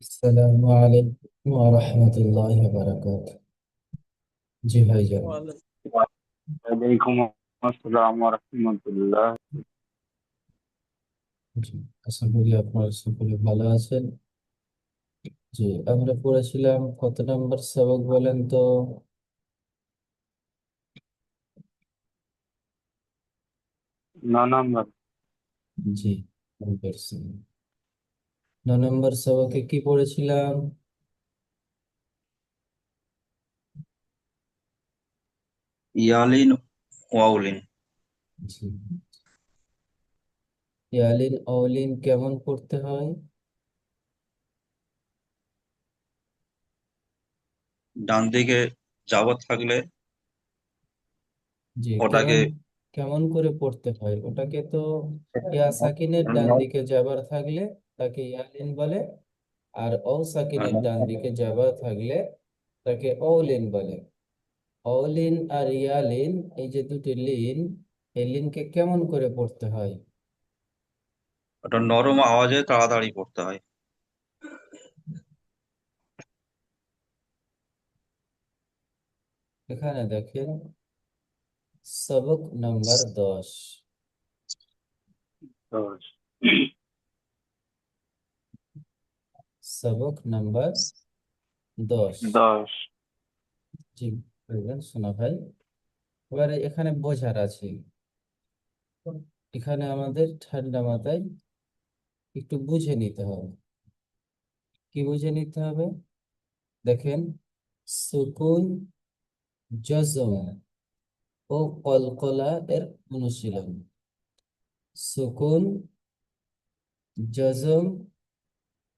السلام عليكم ورحمة الله وبركاته। জি ভাইজান। ওয়ালাইকুম আসসালাম ওয়া রাহমাতুল্লাহ। জি, আশা করি আপনারা সকলে ভালো আছেন। জি, আমরা পড়েছিলাম কত নম্বর সবক বলেন তো? 9 নম্বর। জি, 9 নম্বর সবকে কি পড়েছিলাম? ইয়ালিন ওয়াউলিন। জি, ইয়ালিন অলিন কেমন পড়তে হয়? ডান দিকে যাওয়া থাকলে জি, ওটাকে কেমন কেমন করে পড়তে হয় ওটাকে তো? ইয়া সাকিনের ডান দিকে যাবার থাকলে তাকে ইয়ালিন বলে, আর ও সাকিনের ডান দিকে যাবার থাকলে তাকে অলিন বলে। অলিন আর ইয়ালিন, এই যে দুটি লিন, এই লিনকে কেমন করে পড়তে হয়? ওটা নরম আওয়াজে তাড়াতাড়ি পড়তে হয়। এখানে দেখেন, সবক নাম্বার 10। 10। সবক নাম্বার 10। 10। জি বলবেন, শোনা ভাই। এবারে এখানে বোঝার আছে, এখানে আমাদের ঠান্ডা মাথায় একটু বুঝে নিতে হবে। কি বুঝে নিতে হবে? দেখেন, সুকুন, জজম ও কলকলা এর অনুশীলন। সুকুন, জজম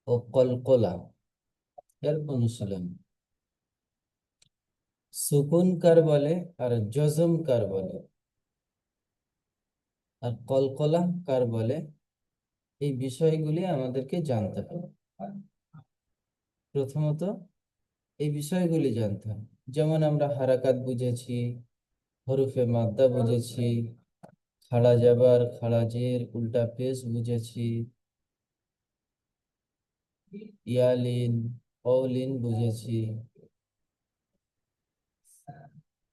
ও কলকলা এর অনুশীলন। সুকুন কার বলে, আর জজম কার বলে, আর কলকলা কার বলে, এই বিষয়গুলি আমাদেরকে জানতে হবে। প্রথমত এই বিষয়গুলি জানতে হবে। যেমন আমরা হারাকাত বুঝেছি, হরফে মাদ্দা বুঝেছি, খাড়া জাবার খাড়া জের উল্টা পেশ বুঝেছি, ইয়ালিন অলিন বুঝেছি।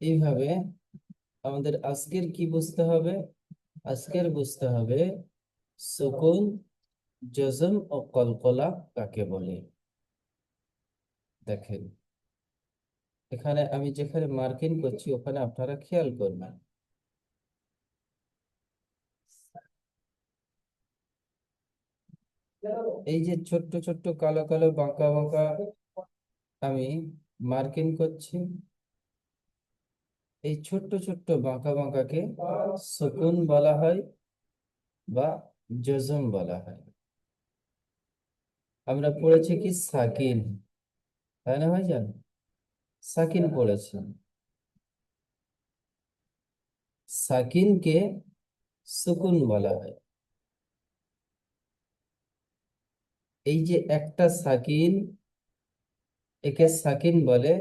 এইভাবে আমাদের আজকের কি বুঝতে হবে? আজকের বুঝতে হবে সুকুন, জজম ও কলকলা কাকে বলে। দেখেন, এখানে আমি যেখানে মার্কিং করছি ওখানে আপনারা খেয়াল করবেন। এই যে ছোট্ট ছোট্ট কালো কালো বাঁকা বাঁকা আমি মার্কিং করছি, এই ছোট্ট ছোট্ট বাঁকা বাঁকাকে সুকুন বলা হয় বা জজম বলা হয়। আমরা পড়েছি কি সাকিন, তাই না ভাইজান? সাকিন পড়েছি। সাকিনকে সুকুন বলা হয়। এই যে একটা সাকিন, একে সাকিন বলে,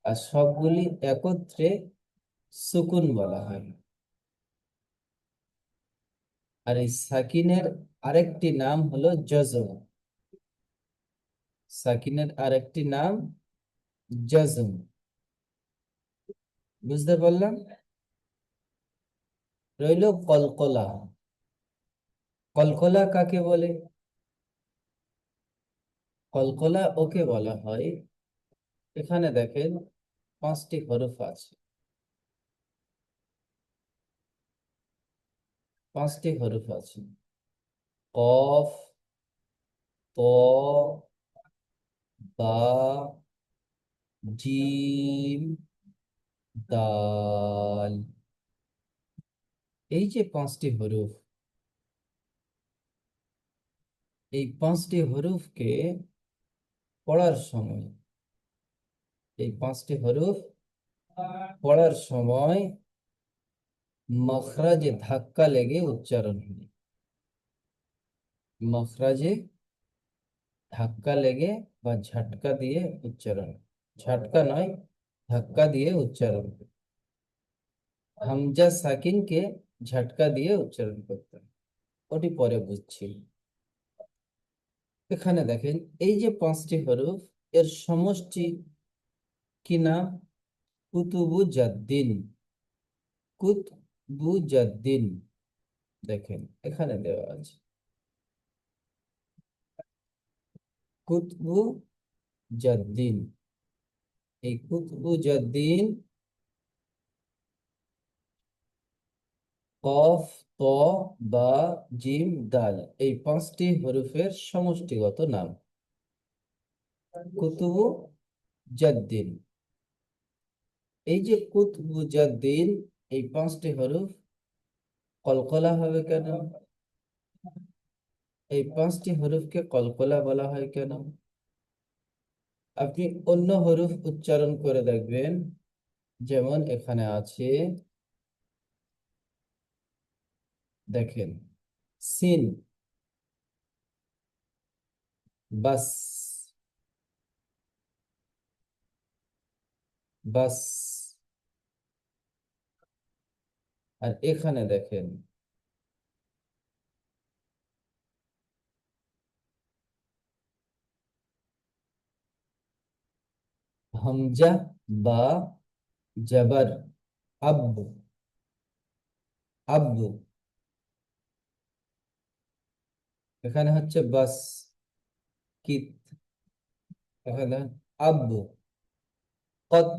আর সবগুলি একত্রে সুকুন বলা হয়। আর এই সাকিনের আরেকটি নাম হলো জজম। সাকিনের আরেকটি নাম জজম। বুঝতে পারলাম? রইল কলকলা। কলকলা কাকে বলে? কলকলা ওকে বলা হয়, এখানে দেখেন 5টি হরফ আছে। 5টি হরফ আছে: কফ, ত, বা, জিম, দাল। এই যে 5টি হরফ, এই 5টি হরফকে পড়ার সময়, এই 5টি হরফ পড়ার সময় মখরাজে ধাক্কা লেগে উচ্চারণ হয়। মখরাজে ধাক্কা লেগে বা ঝটকা দিয়ে উচ্চারণ, ঝটকা নয়, ধাক্কা দিয়ে উচ্চারণ। হামজা সাকিনকে ঝটকা দিয়ে উচ্চারণ করতে হয়, ওটি পরে বুঝছি। এখানে দেখেন এই যে 5টি হরফ, এর সমষ্টি কি নাম? কুতুবুজাদ্দিন। কুতবুজাদ্দিন। দেখেন এখানে দেওয়া আছে কুতবুজাদ্দিন। এই কুতবুজাদ্দিন কফ, ত, বা, জিম, দাল, এই 5টি হরফের সমষ্টিগত নাম কুতুবুজাদ্দিন। এই যে কুতবুজাদ্দিন, এই 5টি হরফ কলকলা হবে কেন? এই 5টি হরফকে কলকলা বলা হয় কেন? আপনি অন্য হরফ উচ্চারণ করে দেখবেন, যেমন এখানে আছে, দেখেন সিন, বাস, বাস। আর এখানে দেখেন হামজা বা জবর, আব, আব। এখানে হচ্ছে বাস, কিত। এখানে আব, কত,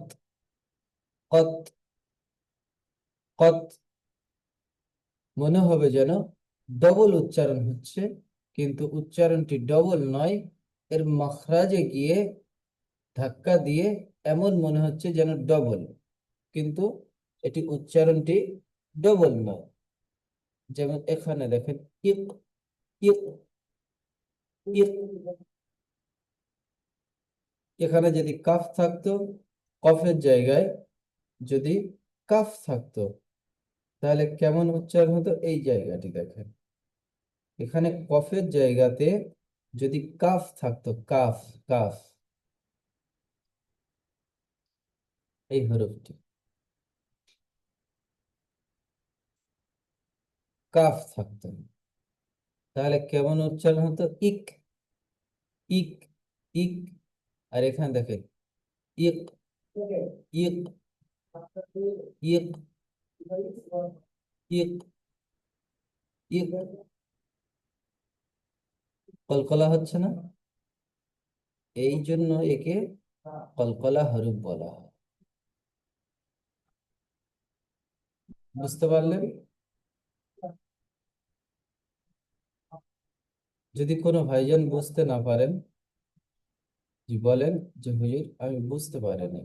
কত, কত। মনে হবে যেন ডবল উচ্চারণ হচ্ছে, কিন্তু উচ্চারণটি ডবল নয়। এর মাখরাজে গিয়ে ধাক্কা দিয়ে এমন মনে হচ্ছে যেন ডবল, কিন্তু এটি উচ্চারণটি ডবল নয়। যেমন এখানে দেখেন ইক, ইক, ইক। এখানে যদি কাফ থাকতো, কফের জায়গায় যদি কাফ থাকতো, তাহলে কেমন উচ্চারণ হতো? এই জায়গাটি দেখেন, এখানে কফের জায়গাতে যদি কাফ থাকতো, কাফ, কাফ, এই হরফটি কাফ থাকতো, তাহলে কেমন উচ্চারণ হতো? ইক, ইক, ইক। আর এখানে দেখেন ইক, ইক, ইক, ইক, ইক। কলকলা হচ্ছে না? এই জন্য একে কলকলা হরফ বলা হয়। বুঝতে পারলেন? যদি কোনো ভাইজান বুঝতে না পারেন, জি বলেন যে হুজুর আমি বুঝতে পারিনি।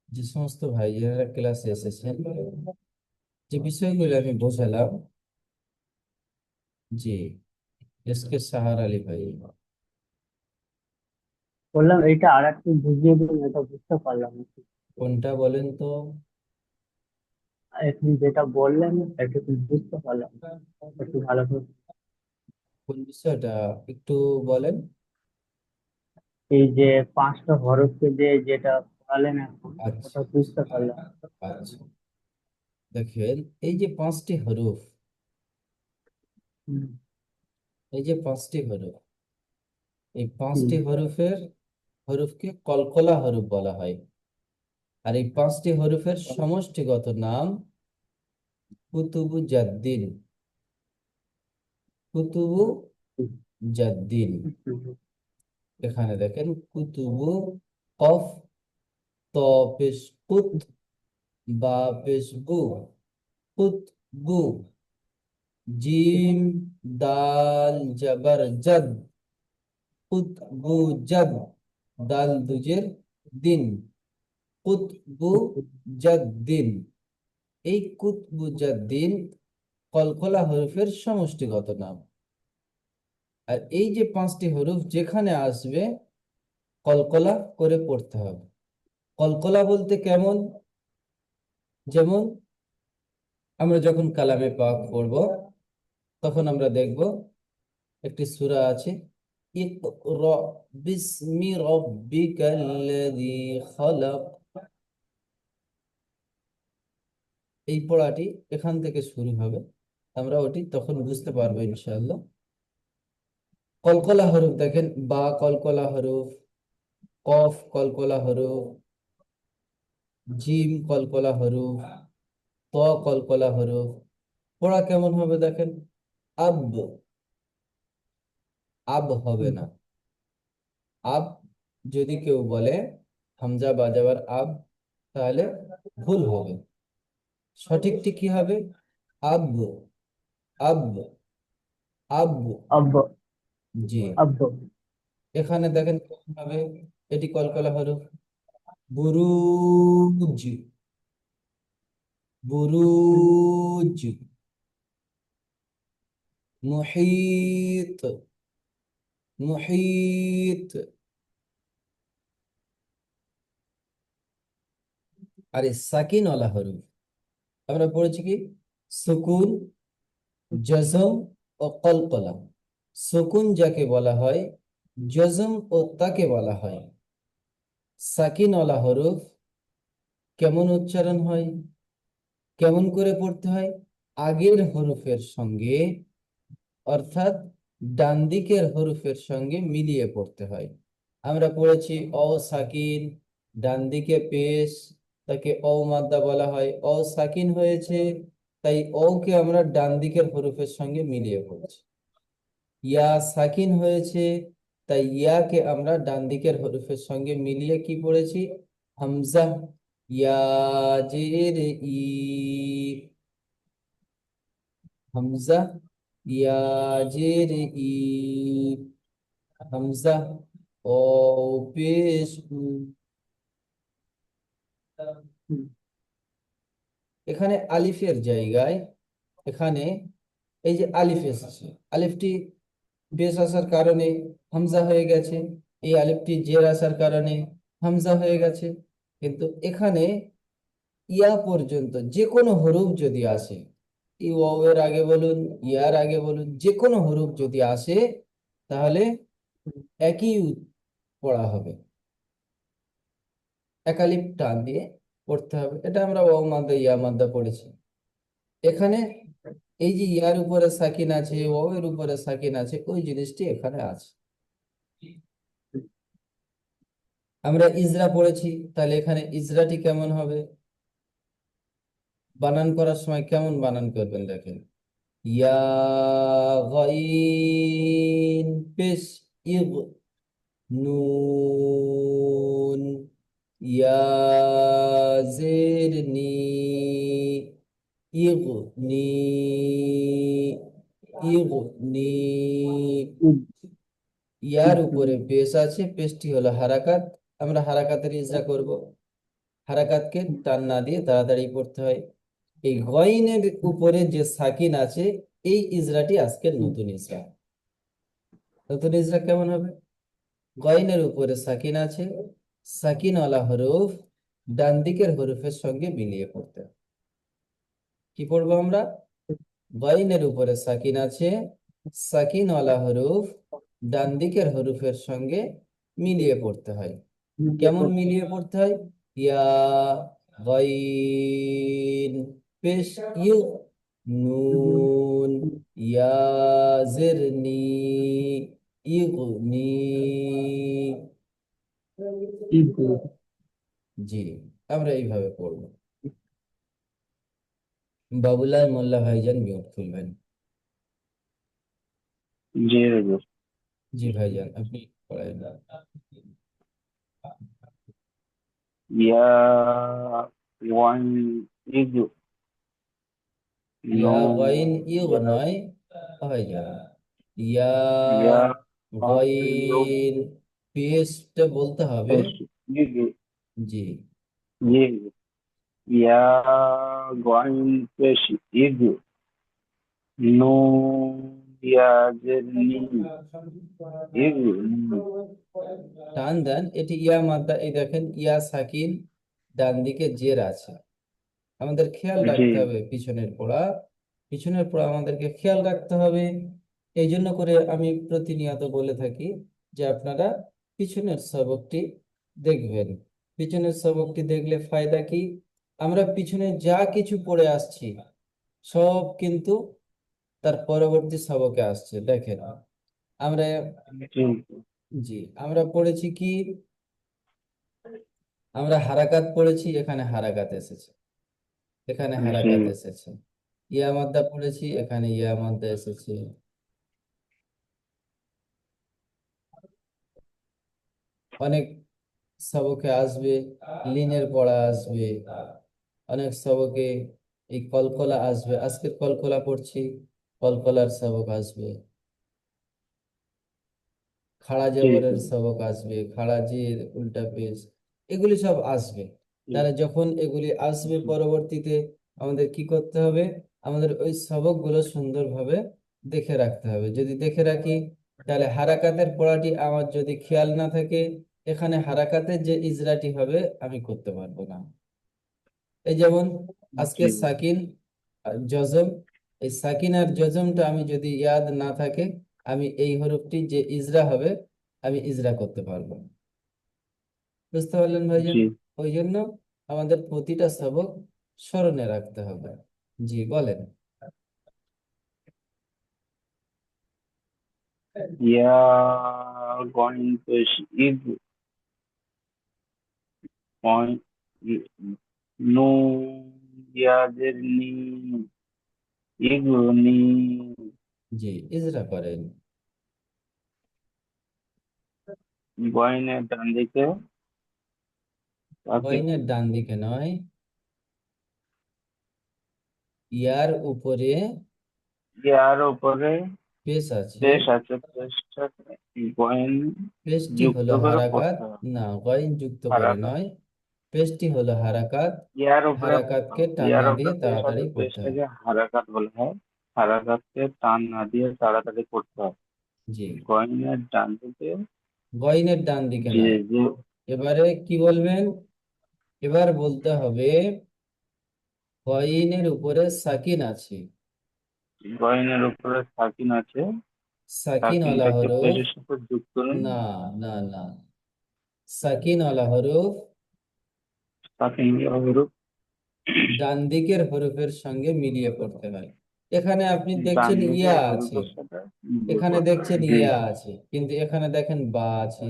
যে সমস্ত ভাইজানেরা ক্লাসে এসেছেন, যে বিষয়গুলো আমি বোঝালাম, জি, এসকে সাহার আলী ভাই। বললাম এইটা আর একটু বুঝিয়ে দিন, এটা বুঝতে পারলাম না। কোনটা বলেন তো? এখন যেটা বললেন এটা একটু বুঝতে পারলাম না। একটু ভালো করে কোন বিষয়টা একটু বলেন। এই যে 5টা হরফকে যে যেটা পড়ালেন এখন, আচ্ছা, ওটা বুঝতে পারলাম। আচ্ছা, দেখেন এই যে 5টি হরফ, হুম, এই যে 5টি হরফ, এই হুম, 5টি হরফকে কলকলা হরফ বলা হয়। আর এই 5টি হরফের সমষ্টিগত নাম কুতুবু জাদ্দিন। কুতুবু হুম, জাদ্দিন। হুম, এখানে দেখেন কুতুবু, কফ, ত পেশ কুত, বা পেশ বু, কুতবু, জিম, দাল জবর জদ, কুতবু জদ, দাল দুজের দিন, কুতবু জাদ্দিন। এই কুতবু জাদ্দিন কলকলা হরফের সমষ্টিগত নাম। আর এই যে 5টি হরফ যেখানে আসবে কলকলা করে পড়তে হবে। কলকলা বলতে কেমন? যেমন আমরা যখন কালামে পাক পড়ব, তখন আমরা দেখব একটি সূরা আছে, ইকরা বিসমি রাব্বিকাল্লাযী খালাক। এই পড়াটি এখান থেকে শুরু হবে, আমরা ওটি তখন বুঝতে পারবো ইনশাআল্লাহ। কলকলা হরফ দেখেন, বা কলকলা হরফ, কফ কলকলা হরফ, জিম কলকলা হরফ, ত কলকলা হরফ। পড়া কেমন হবে দেখেন, আব, আব হবে না। আব যদি কেউ বলে হামজা বাজাবার আব, তাহলে ভুল হবে। সঠিকটি কি হবে, আব, আব, আব। আব, জি, আব, এখানে দেখেন কেমন হবে, এটি কলকলা হরফ, বুরুজ, বুরুজ, মুহিত, মুহিত। আর এই সাকিন ওয়ালা হরফ আমরা পড়েছি কি, সুকুন, জজম ও কলকলা। সুকুন যাকে বলা হয়, জজম ও তাকে বলা হয়। সাকিন ওয়ালা হরফ কেমন উচ্চারণ হয়, কেমন করে পড়তে হয়, আগের হরফের সঙ্গে, অর্থাৎ ডান দিকের হরফের সঙ্গে মিলিয়ে পড়তে হয়। আমরা পড়েছি অ সাকিন, ডান দিকে পেশ, তাকে অ মাদ্দা বলা হয়। অ সাকিন হয়েছে, তাই অ কে আমরা ডান দিকের হরফের সঙ্গে মিলিয়ে পড়ছি। ইয়া সাকিন হয়েছে, তাই ইয়াকে আমরা ডান দিকের হরফের সঙ্গে মিলিয়ে কি পড়েছি, হামজা। ইয়া জের ই, হামজা, ইয়া জের ই, হামজা, ও পেশ উ। এখানে আলিফের জায়গায়, এখানে এই যে আলিফ এসেছে, আলিফটি পেশ আসার কারণে হামজা হয়ে গেছে, এই আলিফটি জের আসার কারণে হামজা হয়ে গেছে। কিন্তু এখানে ইয়া পর্যন্ত যে কোনো হরফ যদি আসে, ই ওয়াও এর আগে বলুন, ইয়ার আগে বলুন, যে কোনো হরফ যদি আসে, তাহলে একই পড়া হবে, একালিপ টান দিয়ে পড়তে হবে। এটা আমরা ওয়াও মাদ্দা ইয়া মাদ্দা পড়েছি। এখানে এই যে ইয়ার উপরে সাকিন আছে, ওয়াও এর উপরে সাকিন আছে, ওই জিনিসটি এখানে আছে। আমরা ইজরা পড়েছি, তাহলে এখানে ইজরাটি কেমন হবে, বানান করার সময় কেমন বানান করবেন দেখেন, ইয়া গাইন পেশ ইগ, নুন, ইয়া জের নি, ইগ নি, ইগ নি। ইয়ার উপরে পেশ আছে, পেশটি হলো হারাকাত। আমরা হারাকাতের ইজরা করব, হারাকাতকে টান না দিয়ে তাড়াতাড়ি পড়তে হয়। এই গইনের উপরে যে সাকিন আছে, এই ইজরাটি আজকের নতুন ইজরা। নতুন ইজরা কেমন হবে, গইনের উপরে সাকিন আছে, সাকিনওয়ালা হরফ ডান দিকের হরফের সঙ্গে মিলিয়ে পড়তে হবে। কি পড়বো আমরা, গইনের উপরে সাকিন আছে, সাকিনওয়ালা হরফ ডান দিকের হরফের সঙ্গে মিলিয়ে পড়তে হয়। কেমন মিলিয়ে পড়তে হয়, ইয়া গাইন পেশ ইউ, নুন, ইয়া জের নি, ইগনি। জি, আমরা এইভাবে পড়ব। বাবুলাল মোল্লা ভাইজান মিউট খুলবেন। জি হুজুর। জি ভাইজান, আপনি পড়াবেন। ইয়া ওয়ান ইজ ইয়া নুন, গাইন ইগ নয় ভাইজান, ইয়া ইয়া গাইন পেশটা বলতে হবে। Is G, is, yeah one পেশ ইজ, নুন, ইয়া জের নি, ইজ নি। টান দেন, এটি ইয়া মাদ্দা। এই দেখেন ইয়া সাকিন, ডান দিকে জের আছে। আমাদের খেয়াল জি রাখতে হবে, পিছনের পড়া, পিছনের পড়া আমাদেরকে খেয়াল রাখতে হবে। এই জন্য করে আমি প্রতিনিয়ত বলে থাকি যে আপনারা পিছনের সবকটি দেখবেন। পিছনের সবকটি দেখলে ফায়দা কি, আমরা পিছনে যা কিছু পড়ে আসছি সব কিন্তু তার পরবর্তী সবকে আসছে। দেখেন আমরা, জি জি আমরা পড়েছি কি, আমরা হারাকাত পড়েছি, এখানে হারাকাত এসেছে, এখানে জি হারাকাত এসেছে। ইয়া মাদ্দা পড়েছি, এখানে ইয়া মাদ্দা এসেছে। অনেক সবকে আসবে লিনের পড়া আসবে, অনেক সবকে এই কলকলা আসবে। আজকের কলকলা পড়ছি, কলকলার সবক আসবে। খাড়া জি জবরের সবক আসবে, খাড়া জির উল্টা পেশ, এগুলি সব আসবে। জি তাহলে যখন এগুলি আসবে জি পরবর্তীতে আমাদের কি করতে হবে, আমাদের ওই সবকগুলো সুন্দরভাবে দেখে রাখতে হবে। যদি দেখে রাখি তাহলে হারাকাতের পড়াটি আমার যদি খেয়াল না থাকে, এখানে হারাকাতের যে ইজরাটি হবে আমি করতে পারবো না। এই যেমন আজকে জি সাকিন আর জজম, এই সাকিন আর জজমটা আমি যদি ইয়াদ না থাকে, আমি এই হরফটি যে ইজরা হবে আমি ইজরা করতে পারবো না। বুঝতে পারলেন ভাইজান? জি ওই জন্য আমাদের প্রতিটা সবক স্মরণে রাখতে হবে। জি বলেন। ইয়া going to is point no ইয়াদের নি ইগনি জি ইজরা করেন। গয়নের ডান দিকে তাকে গইনের ডান দিকে নয়, ইয়ার উপরে ইয়ার উপরে পেশ আছে। পেশ আছে, পেশটাকে গয়ন পেশটি যুক্ত হলো করে হারাকাত, পড়তে হবে। না গইন যুক্ত করে হারাকাত নয়, পেশটি হলো হারাকাত। ইয়ার উপরে হারাকাতকে টান ইয়ার না উপরে দিয়ে পেশ তাড়াতাড়ি আছে, পড়তে হবে। পেশটাকে হারাকাত বলা হয়। হারাকাতকে টান না দিয়ে তাড়াতাড়ি করতে হয়। জি গয়নের ডান দিকে গইনের ডান দিকে যে নয়। যে এবারে কি বলবেন, এবার বলতে হবে গইনের উপরে সাকিন আছে। গয়নের উপরে সাকিন আছে, সাকিন ওয়ালা সাকিনটাকে হরফ, পেশের সাথে যুক্ত করে না না না, সাকিন ওয়ালা হরফ সাকিন হরুপ ডান দিকের হরফের সঙ্গে মিলিয়ে পড়তে হয়। এখানে আপনি ডান দেখছেন দিকের ইয়া আছে, হরুপের সাথে মিলিয়ে এখানে পড়তে হয়। দেখছেন জি ইয়া আছে, কিন্তু এখানে দেখেন বা আছে,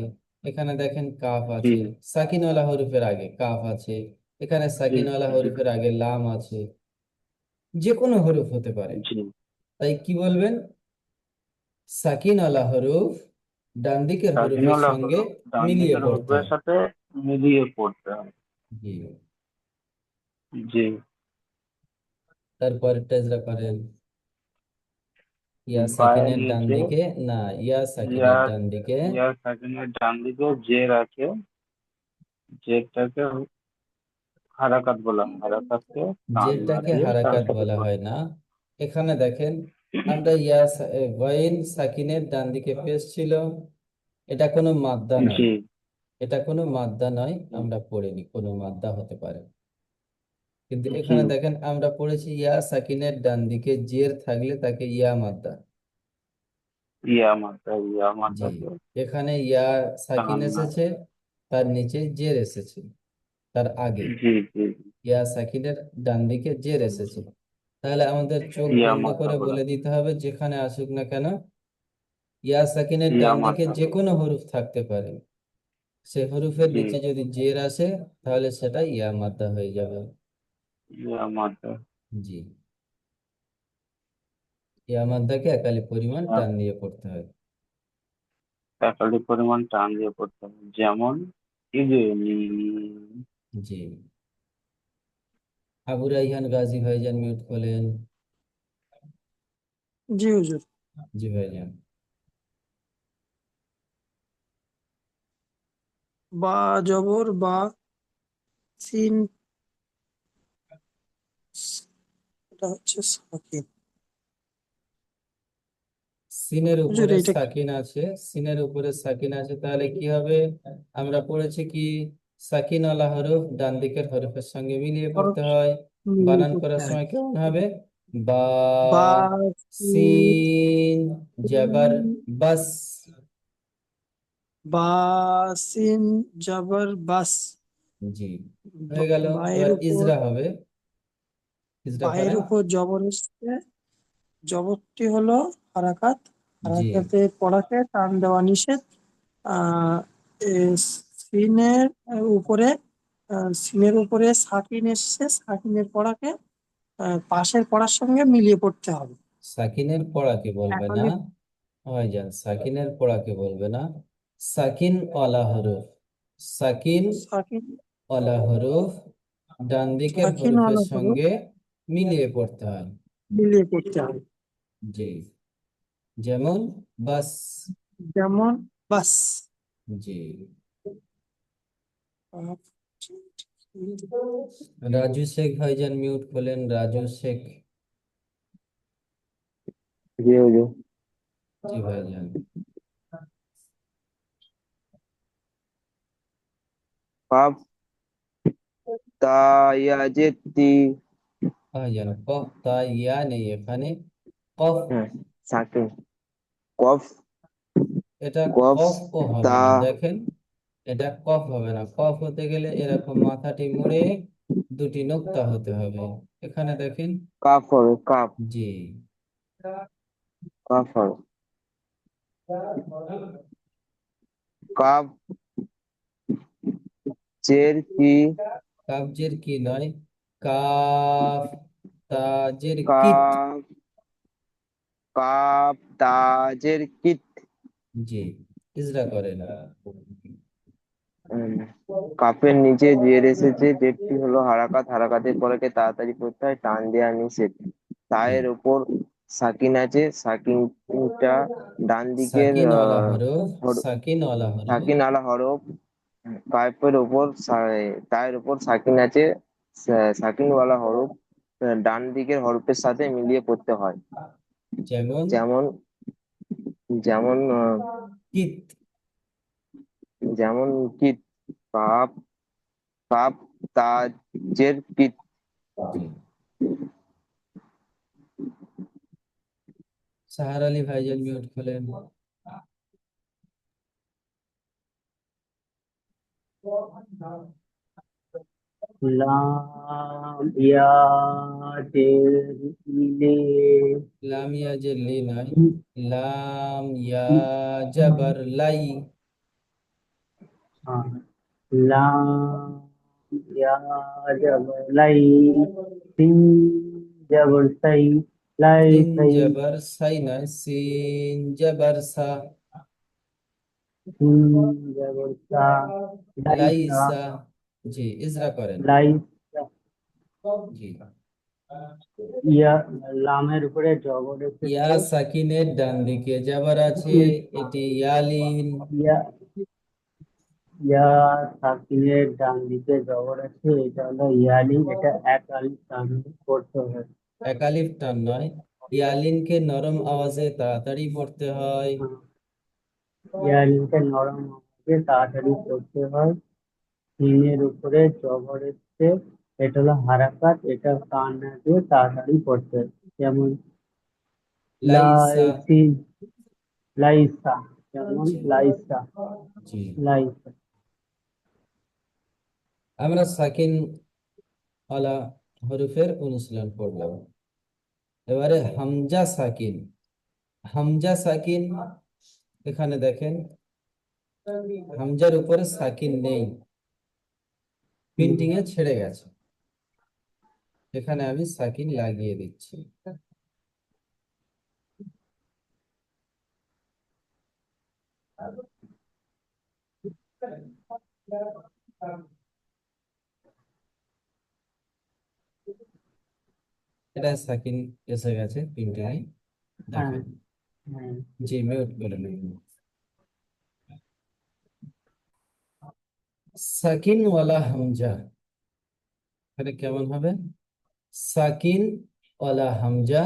এখানে দেখেন কাফ জি আছে। সাকিনওয়ালা হরফের আগে কাফ আছে, এখানে জি সাকিনওয়ালা জি হরফের আগে লাম আছে। যে কোনো হরফ হতে পারে। জি তাই কি বলবেন, সাকিনওয়ালা হরফ ডান দিকের সাকিন হরফের সঙ্গে হরুপ ডান মিলিয়ে দিকের পড়তে হরুপের হয়। সাথে মিলিয়ে পড়তে হয়। জি জি তারপর টেজরা করেন। ইয়া বায়ের সাকিনের ডান নিচে দিকে, না ইয়া ইয়া সাকিনের ডান দিকে, ইয়া সাকিনের ডান দিকে জের আছে, জেরটাকে হারাকাত বলা হয়। হারাকাতকে টান না যেটাকে দিয়ে তার হারাকাত সাথে বলা হয় পড়তে না। এখানে দেখেন আমরা গইন সাকিনের ডান দিকে পেশ ছিল, এটা কোনো মাদ্দা হয়। নয়, জি এটা কোনো মাদ্দা নয়, জি আমরা পড়িনি, কোনো মাদ্দা হতে পারে। কিন্তু জি এখানে দেখেন আমরা পড়েছি ইয়া সাকিনের ডান দিকে জের থাকলে তাকে ইয়া মাদ্দা। ইয়া জি মাতাকে এখানে ইয়া সাকিন টান না। এসেছে, তার নিচে জের এসেছে, তার আগে জি জি ইয়া সাকিনের ডান দিকে জের এসেছে। তাহলে আমাদের চোখ ইয়া বন্ধ মাতা করে বলা বলে হয়। দিতে হবে যেখানে আসুক না কেন, ইয়া সাকিনের ইয়া ডান দিকে মাতা যে কোনো হরফ থাকতে পারে, সে হরফের জি নিচে যদি জের আসে তাহলে সেটা ইয়া মাদ্দা হয়ে যাবে। ইয়া মাতা জি ইয়া মাদ্দাকে একালি পরিমাণ টান দিয়ে পড়তে হয়। একালি পরিমাণ টান দিয়ে পড়তে হবে। যেমন ইগনি জি আবু রাইহান গাজী ভাইজান মিউট করলেন। জি হুজুর। জি ভাইজান। বা জবর বা, সিন, এটা হচ্ছে সাকিন। সিনের হুজুর উপরে এইটা কি? সাকিন আছে, সিনের উপরে সাকিন আছে, তাহলে কি হবে, আমরা পড়েছি কি সাকিন আলা হরফ ডান দিকের হরফের সঙ্গে মিলিয়ে খরচ পড়তে হয়। মিলিয়ে বানান পড়তে করার হয়। সময় কেমন হবে, বা বা, সিন, সিন জাবার বাস। বা, সিন, জবর, বাস। জি হয়ে গেল। বায়ের এবার উপর, ইজরা হবে, ইজরা বায়ের করেন। উপর জবর এসছে, জবরটি হলো হারাকাত, জি হারাকাতে পড়াকে টান দেওয়া নিষেধ। আহ এ সিনের উপরে সিনের উপরে সাকিন এসছে, সাকিনের পড়াকে পাশের পড়ার সঙ্গে মিলিয়ে পড়তে হবে। সাকিনের পড়াকে বলবে না, একালিপ ভাইজান, সাকিনের পড়াকে বলবে না, সাকিন ওয়ালা হরফ, সাকিন সাকিন ওয়ালা হরফ ডান দিকের সাকিন হরফের ওয়ালা হরফ সঙ্গে মিলিয়ে পড়তে হয়। মিলিয়ে পড়তে হবে। জি, যেমন বাস। যেমন বাস। জি, রাজু শেখ ভাইজান মিউট করলেন, রাজু শেখ। জি হুজুর। জি ভাইজান। কাফ তা ইয়া যে তি। ভাইজান কফ তা ইয়া নেই এখানে, কফ। হ্যাঁ, সাকিন। কফ এটা কফ কফ ও হবে তা না, দেখেন, এটা কফ হবে না। কফ হতে গেলে এরকম মাথাটি মুড়ে দুটি নোক্তা হতে হবে। এখানে দেখেন। কাফ হবে, কাফ। জি, কাফ হবে। কাফ জের কি। কাবজের কি নয়, কাফ তাজের কিত। কাফ কাফ তাজের কিত। জি, ইজরা করেন। উম, কাফের নিচে জের এসেছে, জেরটি হলো হারাকাত, হারাকাতের পরেকে তাড়াতাড়ি পড়তে হয়, টান দেওয়া নিষেধ। জি, তায়ের ওপর সাকিন আছে, সাকিনটা ডান দিকের সাকিন ওয়ালা হরফ, সাকিন ওয়ালা হরফ। সাকিন আলা হরফ। কাফের ওপর তায়ের ওপর সাকিন আছে, সাকিনওয়ালা হরফ ডান দিকের হরফের সাথে মিলিয়ে পড়তে হয়। যেমন যেমন যেমন কিত। যেমন কিত। কাপ কাপ তাজের কিত। জি, সাহার আলী ভাইজান মিউট করলেন। লাম ইয়া জের ইলে লাম ইয়া যে লি নয়, লাম ইয়া জবর লাই। লাম ইয়া জবর লাই, সিন জবর সাই, লাই সিন সাই, জবর সাই নয়, সিন জবর সা। সিন জবর সা, লাইসা, লাইসা। জি, ইজরা করেন। লাইসা। জি, ইয়া লামের উপরে জবর ইয়া এসেছে। সাকিনের ডান দিকে জবর আছে, এটি ইয়ালিন। ইয়া ইয়া সাকিনের ডান দিকে জবর আছে, এটা হলো ইয়ালি, এটা এক আলিফ টান করতে হবে। একালিফ টান নয়, ইয়ালিনকে নরম আওয়াজে তাড়াতাড়ি পড়তে হয়। ইয়ালিকে নরম আওয়াজে তাড়াতাড়ি করতে হয়। সিনের উপরে জবর এসছে, এটা হলো হারাকাত, এটা টান না দিয়ে তাড়াতাড়ি করতে হয়। যেমন লাইসা। লাইসি, লাইসা, যেমন জি, লাইসা, জি, লাইসা। আমরা সাকিন ওয়ালা হরফের অনুশীলন করলাম। এবারে হামজা সাকিন। হামজা সাকিন, এখানে দেখেন হামজার উপরে সাকিন নেই, প্রিন্টিং এ ছেড়ে গেছে। এখানে আমি সাকিন লাগিয়ে দিচ্ছি। এটা সাকিন এসে গেছে প্রিন্টিং এ, হ্যাঁ, দেখেন। হ্যাঁ। জি, মিউট করে নিন। সাকিন ওয়ালা হামজা, এখানে কেমন হবে? সাকিন ওয়ালা হামজা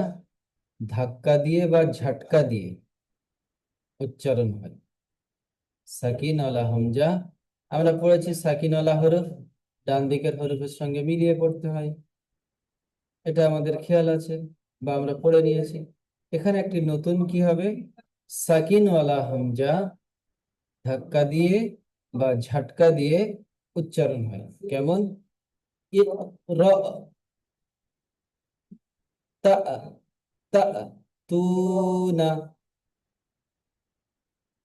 ধাক্কা দিয়ে বা ঝটকা দিয়ে উচ্চারণ হয়। সাকিন ওয়ালা হামজা, আমরা পড়েছি সাকিন ওয়ালা হরফ ডান দিকের হরফের সঙ্গে মিলিয়ে পড়তে হয়, এটা আমাদের খেয়াল আছে বা আমরা পড়ে নিয়েছি। এখানে একটি নতুন কি হবে, সাকিন ওয়ালা হামজা ধাক্কা দিয়ে বা ঝটকা দিয়ে উচ্চারণ হয়। কেমন? ইকরা, তা, তা, তু না,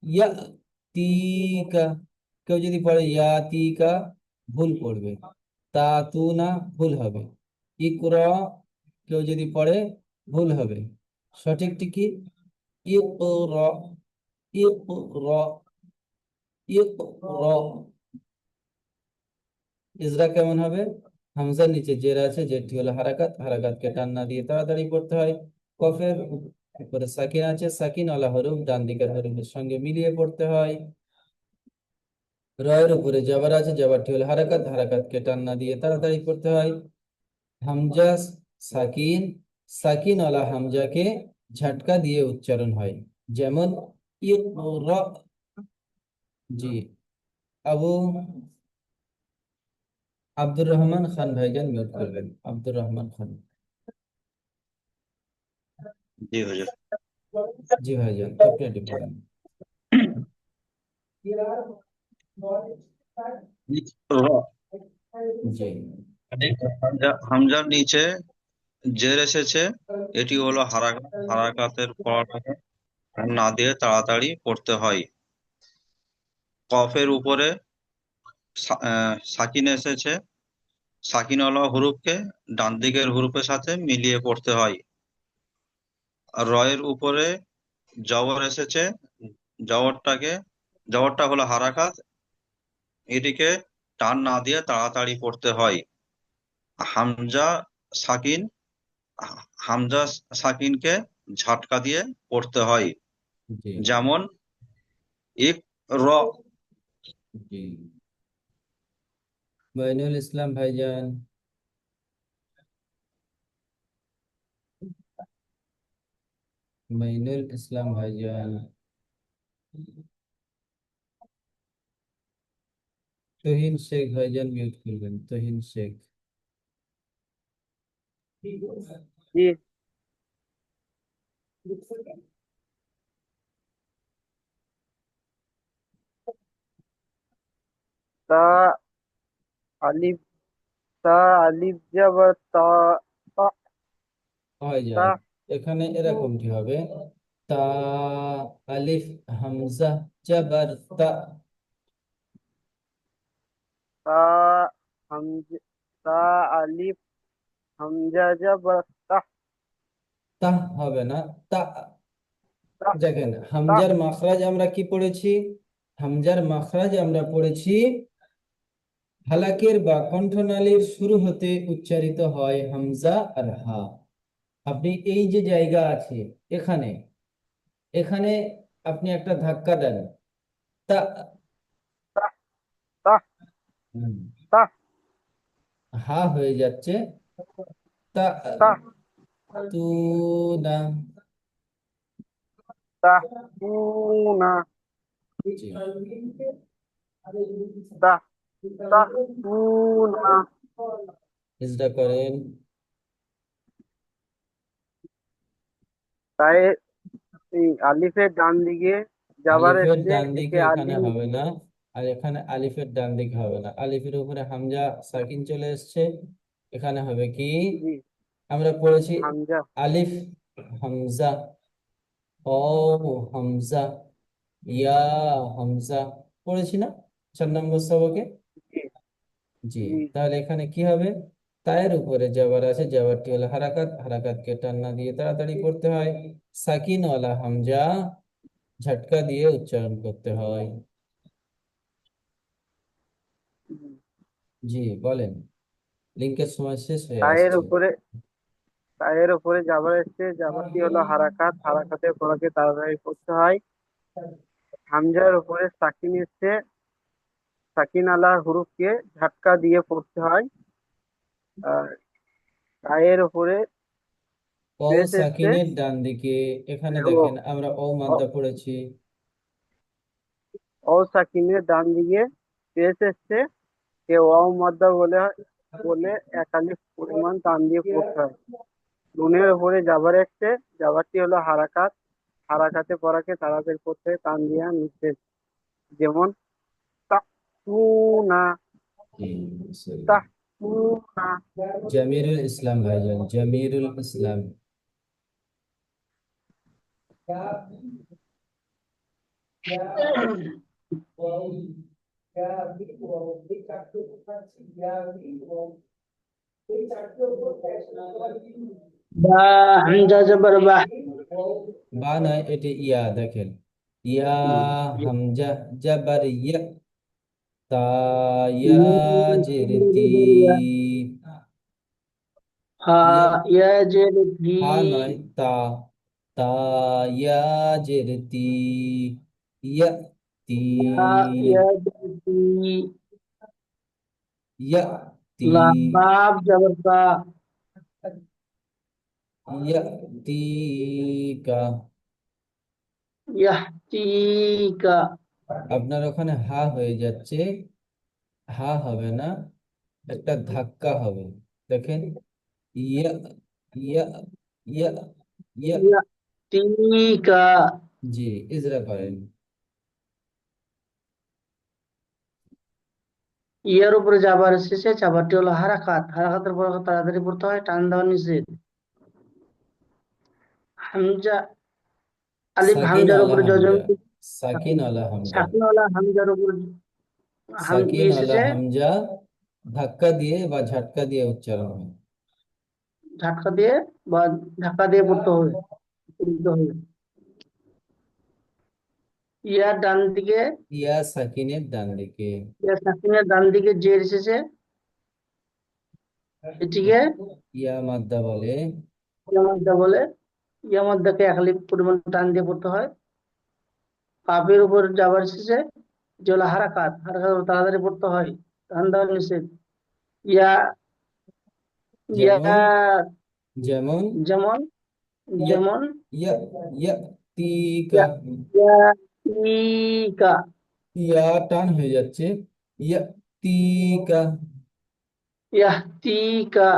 ইয়াতিকা, কেউ যদি পড়ে ইয়াতিকা ভুল পড়বে, তা তু না ভুল হবে, ইকরা কেউ যদি পড়ে ভুল হবে, সঠিকটি কি? ইকরা, ইকরা, ইকরা। ইজরা কেমন হবে? হামজার নিচে জের আছে, জেরটি হলো হারাকাত, হারাকাতকে টান না দিয়ে তাড়াতাড়ি পড়তে হয়। কফের উপরে সাকিন আছে, সাকিন ওয়ালা হরফ ডান দিকের হরফের সঙ্গে মিলিয়ে পড়তে হয়। রয়ের উপরে জবর আছে, জবরটি হলো হারাকাত, হারাকাতকে টান না দিয়ে তাড়াতাড়ি পড়তে হয়। হামজা সাকিন, সাকিন ওয়ালা হামজাকে ঝটকা দিয়ে উচ্চারণ হয়, যেমন ইকরা। জি, আবু আব্দুর রহমান খান ভাইজান মিউট করবেন, আব্দুর রহমান খান। জি হুজুর। জি ভাইজান, আপনি এটি পড়েন। জি, হামজার নিচে জের এসেছে, এটি হলো হারাকাত, হারাকাতের পড়াটাকে টান না দিয়ে তাড়াতাড়ি পড়তে হয়। কফের উপরে সাকিন এসেছে, সাকিনওয়ালা হরফকে ডান দিকের হরফের সাথে মিলিয়ে পড়তে হয়। আর রয়ের উপরে জবর এসেছে, জবরটা হলো হারাকাত, এটিকে টান না দিয়ে তাড়াতাড়ি পড়তে হয়। হামজা সাকিন, হামজা সাকিনকে ঝটকা দিয়ে পড়তে হয়, জি, যেমন ইক র। জি। মঈনুল ইসলাম ভাইজান, মঈনুল ইসলাম ভাইজান। তুহিন শেখ ভাইজান মিউট করবেন, তুহিন শেখ। জি। তা আলিফ, তা আলিফ জবর তা, তা, তা, ভাইজান এখানে এরকমটি হবে, তা আলিফ হামজা জবর তা। তা হামজা, তা আলিফ হামজা জবর তা, তা হবে না, তা। তা, দেখেন তা। হামজার মাখরাজ আমরা কি পড়েছি? হামজার মাখরাজ আমরা পড়েছি হালাকের বা কণ্ঠনালীর শুরু হতে উচ্চারিত হয় হামজা আর হা। আপনি এই যে জায়গা আছে, এখানে এখানে আপনি একটা ধাক্কা দেন, তা। তা, তা, হুম, তা, হা হয়ে যাচ্ছে তা, তা, তু না। তা, তুনা, জি, তা, তা, তুনা। ইজরা করেন। তাই এই আলিফের ডান দিকে যাবার আলিফের এসছে, ডান একে দিকে এখানে আলিফ। হবে না, আর এখানে আলিফের ডান দিকে হবে না, আলিফের উপরে হামজা সাকিন চলে এসছে, এখানে হবে কি? জি, আমরা পড়েছি হামজা। আলিফ হামজা, ও হামজা, ইয়া হামজা, পড়েছি না 4 নম্বর সবকে? জি, জি, জি, তাহলে এখানে কি হবে? তায়ের উপরে জবর আছে, জবরটি হলো হারাকাত, হারাকাতকে টান না দিয়ে তাড়াতাড়ি পড়তে হয়। সাকিন ওয়ালা হামজা ঝটকা দিয়ে উচ্চারণ করতে হয়। জি। জি বলেন, লিঙ্কের সময় শেষ হয়ে তায়ের আসছে। উপরে, তায়ের উপরে যাবার এসছে, যাবারটি হলো হারাকাত, হারাকাতের পড়াকে তাড়াতাড়ি করতে হয়। হামজার উপরে সাকিন এসছে, সাকিন আলা হরফকে ঝটকা দিয়ে পড়তে হয়। আর তায়ের উপরে ও পেশ এসছে, সাকিনের ডান দিকে, এখানে ও, দেখেন আমরা ও ও, মাদ্দা পড়েছি। ও সাকিনের ডান দিকে পেশ এসছে, কে ওয়াও মাদ্দা বলে, বলে একালিফ পরিমাণ টান দিয়ে পড়তে হয়। নুনের উপরে যাবার এসছে, যাবারটি হলো হারাকাত, হারাকাতে পড়াকে তাড়াতাড়ি করতে হয় টান দিয়া নিষেধ, যেমন তাকুনা, জি, sorry। তাকুনা। জামিরুল ইসলাম ভাইজান, জামিরুল ইসলাম। বা হামজা জবর বা। বা নয়, এটি ইয়া, দেখেন, ইয়া হামজা জাবার ইয়া, তা ইয়া জের তি, হা ইয়া, ইয়া জের ভি। হা নয়, তা, তা ইয়া জের তি, ইয়া তি, হা ইয়া জের তি। ইয়া তি, লাম বাব জবর বা। ইয়া তি কা। ইয়াহতিকা। আপনার ওখানে হা হয়ে যাচ্ছে, হা হবে না, একটা ধাক্কা হবে, দেখেন, ইয়া, ইয়া, ইয়া, ইয়া। ইয়াহতিকা। জি, ইজরা করেন। ইয়ার উপরে যাবার শেষে চাবারটি হলো হারাকাত, হারাকাতের পর তাড়াতাড়ি পড়তে হয়, টান দেওয়া নিষেধ। হামজা, আলিফ সাকিন হামজার আলা উপরে হামজা, যজম, সাকিন আলা হামজা, সাকিনওয়ালা হামজার উপর হামজি সাকিন আলা এসেছে, হামজা ধাক্কা দিয়ে বা ঝাটকা দিয়ে উচ্চারণ হয়। ঝাটকা দিয়ে বা ধাক্কা দিয়ে পড়তে হবে, পড়তে হবে। ইয়ার ডান দিকে, ইয়া সাকিনের ডান দিকে, ইয়া সাকিনের ডান দিকে জের এসেছে, এটিকে ইয়া মাদ্দা বলে। ইয়ামাদ্দা বলে। ইয়ামাদ্দাকে এক আলিফ পরিমাণ টান দিয়ে পড়তে হয়। কাফের উপর যাবার শেষে যে হলো হারাকাত, হারাকাত তাড়াতাড়ি পড়তে হয়, টান দেওয়া নিষেধ। ইয়া, ইয়া যেমন, যেমন, যেমন, ইয়া, যেমন ইয়া, ইয়া তিকা, ইয়া, ইয়াতিকা। ইয়া টান হয়ে যাচ্ছে, ইয়া তিকা। ইয়াহতিকা।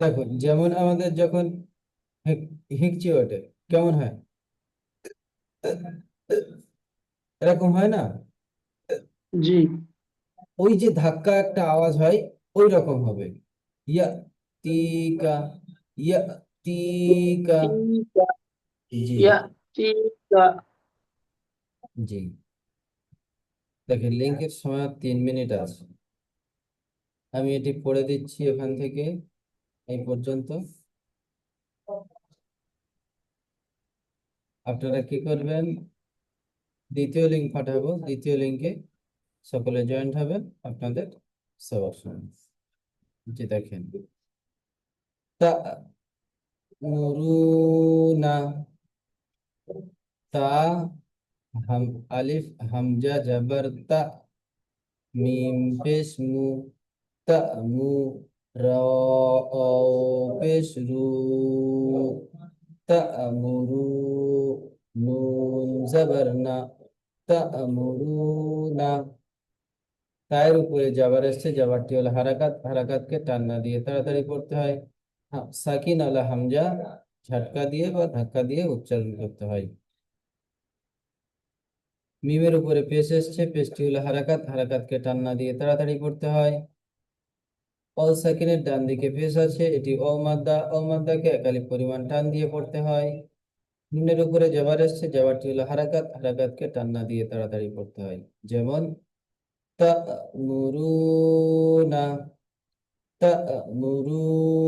দেখুন, যেমন আমাদের যখন হিকচি ওঠে, কেমন হয়, এরকম হয় না, জি। ওই যে ধাক্কা একটা আওয়াজ হয়, ওই রকম হবে, ইয়া তিকা, ইয়া তিকা। ইয়াতিকা। জি, ইয়াতিকা। জি, দেখেন, লিঙ্কের সময় 3 মিনিট আছে, আমি এটি পড়ে দিচ্ছি এখান থেকে এই পর্যন্ত। আপনারা কি করবেন, দ্বিতীয় লিঙ্ক পাঠাবো, দ্বিতীয় লিঙ্কে সকলে জয়েন্ট হবেন, আপনাদের সবার সঙ্গে। জি, দেখেন, তা নুরুনা, তা হাম, আলিফ হামজা জবর তা, মিম পেশ মু, তা মু, র ও পেশ রু, তা মুরু, নুন জবর না, তা মুরুনা। তায়ের উপরে যাবার এসছে, যাবারটি হলো হারাকাত, হারাকাতকে টান না দিয়ে তাড়াতাড়ি পড়তে হয়। সাকিন আলা হামজা ঝাটকা দিয়ে বা ধাক্কা দিয়ে উচ্চারণ করতে হয়। মিমের উপরে পেশ এসছে, পেশটি হলো হারাকাত, হারাকাতকে টান না দিয়ে তাড়াতাড়ি পড়তে হয়। অল সাকিনের ডান দিকে পেশ আছে, এটি অ মাদ্দা, অ মাদ্দাকে একালিপ পরিমাণ টান দিয়ে পড়তে হয়। নুনের উপরে জবর এসছে, জবরটি হলো হারাকাত, হারাকাতকে টান না দিয়ে তাড়াতাড়ি পড়তে হয়। যেমন তা'মুরুনা, তা'মুরুনা,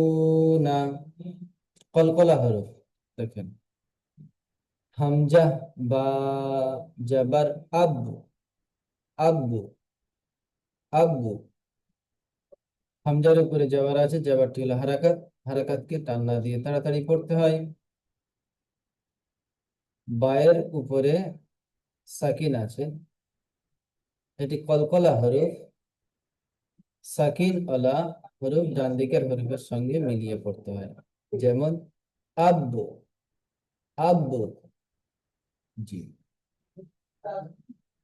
কলকলা হরফ, দেখেন, হামজা বা জবর আব, আব, আব, হামজার উপরে জবর আছে, জবরটি হলো হারাকাত, হারাকাতকে টান না দিয়ে তাড়াতাড়ি পড়তে হয়। বায়ের উপরে সাকিন আছে, এটি কলকলা হরফ, সাকিন ওয়ালা হরফ ডান দিকের হরফের সঙ্গে মিলিয়ে পড়তে হয়। যেমন আব, আব, জি।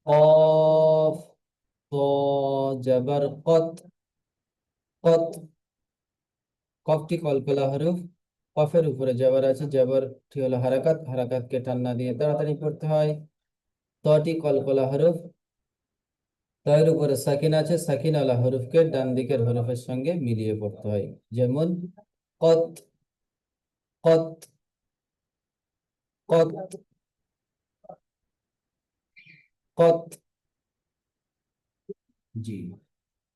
কফ, ক জবর কত, কত, কফটি কলকলা হরফ, কফের উপরে জবর আছে, জবরটি হলো হারাকাত, হারাকাতকে টান না দিয়ে তাড়াতাড়ি পড়তে হয়। তটি কলকলা হরফ, তয়ের উপরে সাকিন আছে, সাকিন আলা হরফকে ডান দিকের হরফের সঙ্গে মিলিয়ে পড়তে হয়। যেমন কত, কত, কত, কত, জি।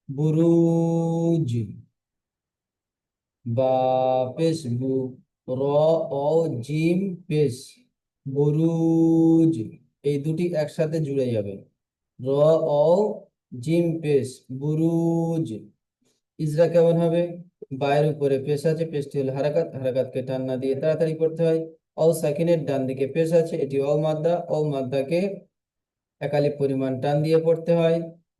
বুরুজ, বা পেশ বু, র ও জিম পেশ, বুরুজ, এই দুটি একসাথে জুড়ে যাবে। র ও জিম পেশ, বুরুজ। ইজরা কেমন হবে? বায়ের উপরে পেশ আছে, পেশটি হলো হারাকাত, হারাকাতকে টান না দিয়ে তাড়াতাড়ি করতে হয়। অ সাকিনের ডান দিকে পেশ আছে, এটি অ মাদ্দা, অ মাদ্দাকে একালিপ পরিমাণ টান দিয়ে পড়তে হয়।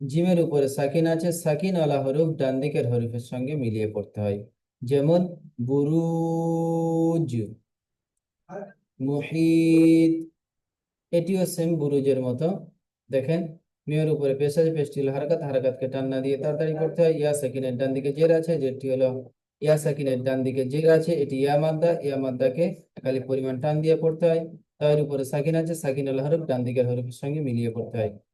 জিমের উপরে সাকিন আছে, সাকিন ওয়ালা হরফ ডান দিকের হরফের সঙ্গে মিলিয়ে পড়তে হয়। যেমন বুরুজ, মুহিত, এটিও সেম বুরুজের মতো। দেখেন, মিমের উপরে পেশ আছে, পেশটি হলো হারাকাত, হারাকাতকে টান না দিয়ে তাড়াতাড়ি করতে হয়। ইয়া সাকিনের ডান দিকে জের আছে, যেটি হলো ইয়া সাকিনের ডান দিকে জের আছে, এটি ইয়া মাদ্দা, ইয়া মাদ্দাকে একালিপ পরিমাণ টান দিয়ে পড়তে হয়। তার উপরে সাকিন আছে, সাকিন আল হরফ ডান দিকের হরফের সঙ্গে মিলিয়ে পড়তে হয়।